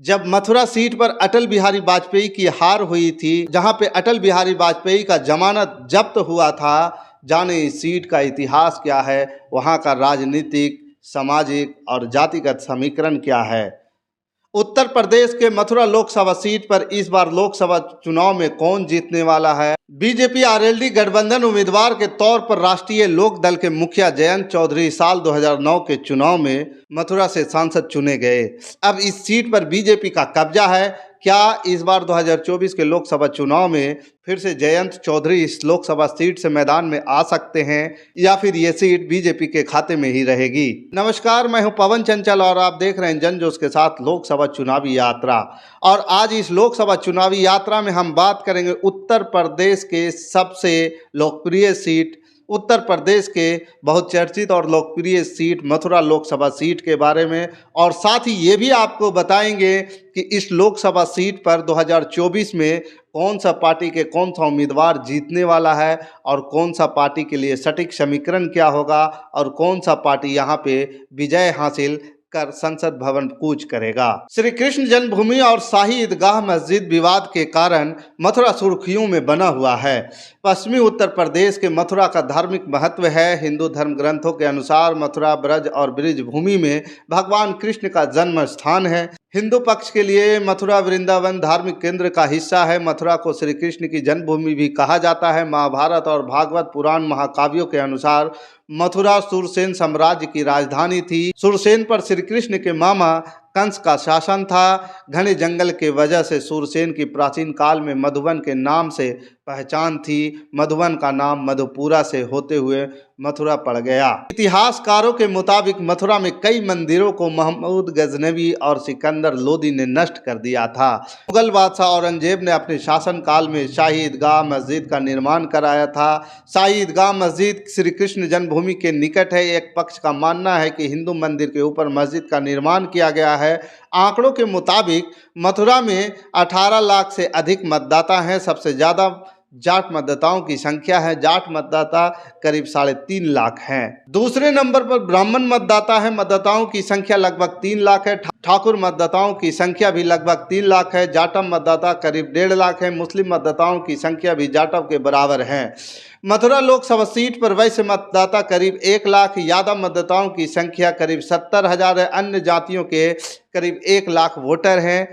जब मथुरा सीट पर अटल बिहारी वाजपेयी की हार हुई थी, जहां पे अटल बिहारी वाजपेयी का जमानत जब्त हुआ था, जाने इस सीट का इतिहास क्या है, वहां का राजनीतिक, सामाजिक और जातिगत समीकरण क्या है। उत्तर प्रदेश के मथुरा लोकसभा सीट पर इस बार लोकसभा चुनाव में कौन जीतने वाला है। बीजेपी आरएलडी गठबंधन उम्मीदवार के तौर पर राष्ट्रीय लोक दल के मुखिया जयंत चौधरी साल 2009 के चुनाव में मथुरा से सांसद चुने गए। अब इस सीट पर बीजेपी का कब्जा है। क्या इस बार 2024 के लोकसभा चुनाव में फिर से जयंत चौधरी इस लोकसभा सीट से मैदान में आ सकते हैं या फिर ये सीट बीजेपी के खाते में ही रहेगी। नमस्कार, मैं हूं पवन चंचल और आप देख रहे हैं जन जोश के साथ लोकसभा चुनावी यात्रा। और आज इस लोकसभा चुनावी यात्रा में हम बात करेंगे उत्तर प्रदेश के सबसे लोकप्रिय सीट, उत्तर प्रदेश के बहुचर्चित और लोकप्रिय सीट मथुरा लोकसभा सीट के बारे में। और साथ ही ये भी आपको बताएंगे कि इस लोकसभा सीट पर 2024 में कौन सा पार्टी के कौन सा उम्मीदवार जीतने वाला है और कौन सा पार्टी के लिए सटीक समीकरण क्या होगा और कौन सा पार्टी यहाँ पे विजय हासिल कर संसद भवन कूच करेगा। श्री कृष्ण जन्मभूमि और शाही ईदगाह मस्जिद विवाद के कारण मथुरा सुर्खियों में बना हुआ है। पश्चिमी उत्तर प्रदेश के मथुरा का धार्मिक महत्व है। हिंदू धर्म ग्रंथों के अनुसार मथुरा ब्रज और ब्रिज भूमि में भगवान कृष्ण का जन्म स्थान है। हिंदू पक्ष के लिए मथुरा वृंदावन धार्मिक केंद्र का हिस्सा है। मथुरा को श्री कृष्ण की जन्मभूमि भी कहा जाता है। महाभारत और भागवत पुराण महाकाव्यों के अनुसार मथुरा सुरसेन साम्राज्य की राजधानी थी। सुरसेन पर श्री कृष्ण के मामा कंस का शासन था। घने जंगल के वजह से सुरसेन की प्राचीन काल में मधुबन के नाम से पहचान थी। मधुबन का नाम मधुपुरा से होते हुए मथुरा पड़ गया। इतिहासकारों के मुताबिक मथुरा में कई मंदिरों को महमूद गजनवी और सिकंदर लोदी ने नष्ट कर दिया था। मुगल बादशाह औरंगजेब ने अपने शासन काल में शाही ईदगाह मस्जिद का निर्माण कराया था। शाही ईदगाह मस्जिद श्री कृष्ण जन्मभूमि के निकट है। एक पक्ष का मानना है कि हिंदू मंदिर के ऊपर मस्जिद का निर्माण किया गया है। आंकड़ों के मुताबिक मथुरा में 18 लाख से अधिक मतदाता हैं। सबसे ज़्यादा जाट मतदाताओं की संख्या है। जाट मतदाता करीब 3.5 लाख हैं। दूसरे नंबर पर ब्राह्मण मतदाता है। मतदाताओं की संख्या लगभग 3 लाख है। ठाकुर मतदाताओं की संख्या भी लगभग 3 लाख है। जाटव मतदाता करीब 1.5 लाख है। मुस्लिम मतदाताओं की संख्या भी जाटव के बराबर है। मथुरा लोकसभा सीट पर वैश्य मतदाता करीब 1 लाख, यादव मतदाताओं की संख्या करीब 70,000 है। अन्य जातियों के करीब 1 लाख वोटर हैं।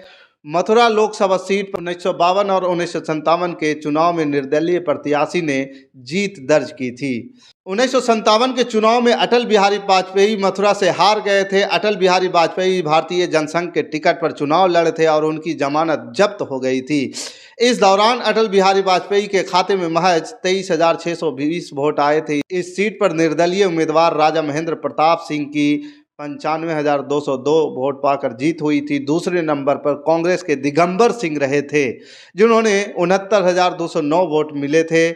मथुरा लोकसभा सीट पर 1952 और 1957 के चुनाव में निर्दलीय प्रत्याशी ने जीत दर्ज की थी। 1957 के चुनाव में अटल बिहारी वाजपेयी मथुरा से हार गए थे। अटल बिहारी वाजपेयी भारतीय जनसंघ के टिकट पर चुनाव लड़े थे और उनकी जमानत जब्त हो गई थी। इस दौरान अटल बिहारी वाजपेयी के खाते में महज 23,620 वोट आए थे। इस सीट पर निर्दलीय उम्मीदवार राजा महेंद्र प्रताप सिंह की 95,202 वोट पाकर जीत हुई थी। दूसरे नंबर पर कांग्रेस के दिगंबर सिंह रहे थे, जिन्होंने 69,209 वोट मिले थे।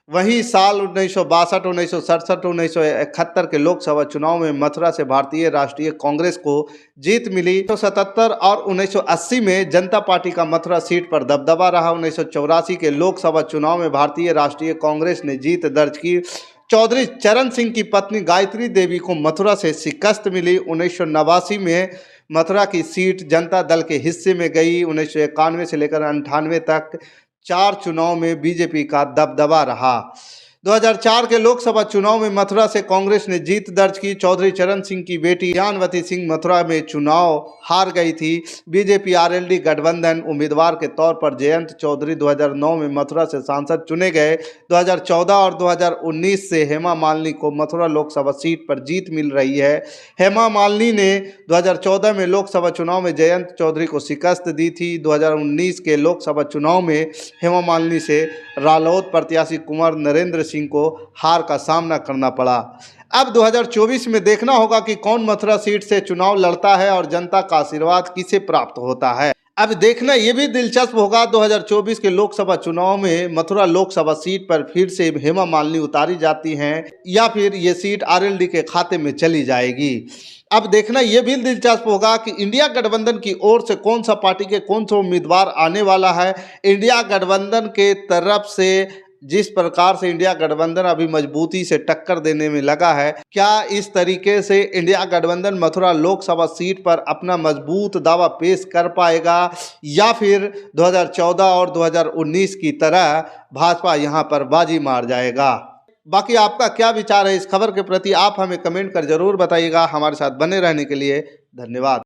वहीं साल 1962, 1967, 1971 के लोकसभा चुनाव में मथुरा से भारतीय राष्ट्रीय कांग्रेस को जीत मिली। 1977 और 1980 में जनता पार्टी का मथुरा सीट पर दबदबा रहा। 1984 के लोकसभा चुनाव में भारतीय राष्ट्रीय कांग्रेस ने जीत दर्ज की। चौधरी चरण सिंह की पत्नी गायत्री देवी को मथुरा से शिकस्त मिली। 1989 में मथुरा की सीट जनता दल के हिस्से में गई। 1991 से लेकर 98 तक 4 चुनाव में बीजेपी का दबदबा रहा। 2004 के लोकसभा चुनाव में मथुरा से कांग्रेस ने जीत दर्ज की। चौधरी चरण सिंह की बेटी ज्ञानवती सिंह मथुरा में चुनाव हार गई थी। बीजेपी आरएलडी गठबंधन उम्मीदवार के तौर पर जयंत चौधरी 2009 में मथुरा से सांसद चुने गए। 2014 और 2019 से हेमा मालिनी को मथुरा लोकसभा सीट पर जीत मिल रही है। हेमा मालिनी ने 2014 में लोकसभा चुनाव में जयंत चौधरी को शिकस्त दी थी। 2019 के लोकसभा चुनाव में हेमा मालिनी से रालोद प्रत्याशी कुंवर नरेंद्र सिंह को हार का सामना करना पड़ा। अब 2024 में देखना होगा कि कौन मथुरा सीट से चुनाव लड़ता है और जनता का आशीर्वाद किसे प्राप्त होता है। अब देखना ये भी दिलचस्प होगा 2024 के लोकसभा चुनाव में मथुरा लोकसभा सीट पर फिर से हेमा मालिनी उतारी जाती हैं या फिर ये सीट आरएलडी के खाते में चली जाएगी। अब देखना यह भी दिलचस्प होगा कि इंडिया गठबंधन की ओर से कौन सा पार्टी के कौन सा उम्मीदवार आने वाला है। इंडिया गठबंधन के तरफ से जिस प्रकार से इंडिया गठबंधन अभी मजबूती से टक्कर देने में लगा है, क्या इस तरीके से इंडिया गठबंधन मथुरा लोकसभा सीट पर अपना मजबूत दावा पेश कर पाएगा या फिर 2014 और 2019 की तरह भाजपा यहां पर बाजी मार जाएगा? बाकी आपका क्या विचार है इस खबर के प्रति, आप हमें कमेंट कर जरूर बताइएगा। हमारे साथ बने रहने के लिए धन्यवाद।